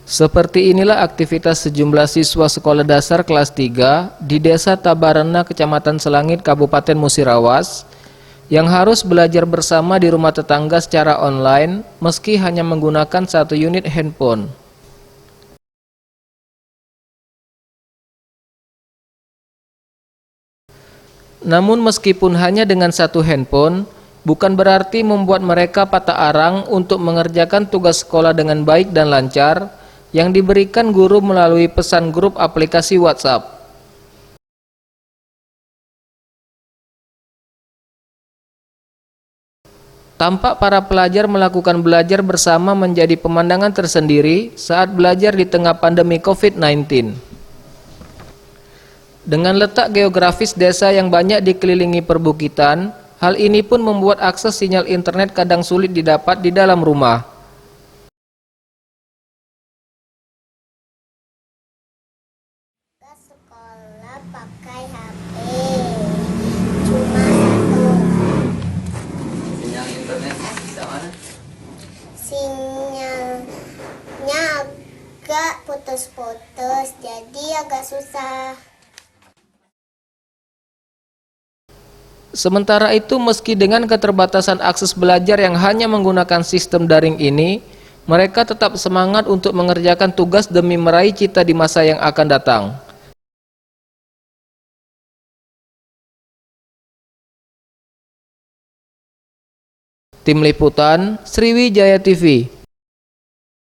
Seperti inilah aktivitas sejumlah siswa sekolah dasar kelas 3 di Desa Tabarena, Kecamatan Selangit, Kabupaten Musirawas, yang harus belajar bersama di rumah tetangga secara online meski hanya menggunakan satu unit handphone. Namun meskipun hanya dengan satu handphone, bukan berarti membuat mereka patah arang untuk mengerjakan tugas sekolah dengan baik dan lancar yang diberikan guru melalui pesan grup aplikasi WhatsApp. Tampak para pelajar melakukan belajar bersama menjadi pemandangan tersendiri saat belajar di tengah pandemi COVID-19. Dengan letak geografis desa yang banyak dikelilingi perbukitan, hal ini pun membuat akses sinyal internet kadang sulit didapat di dalam rumah. Ke sekolah pakai HP, cuma satu. Sinyal internet bisa mana? Sinyalnya agak putus-putus, jadi agak susah. Sementara itu, meski dengan keterbatasan akses belajar yang hanya menggunakan sistem daring ini, mereka tetap semangat untuk mengerjakan tugas demi meraih cita di masa yang akan datang. Tim Liputan, Sriwijaya TV.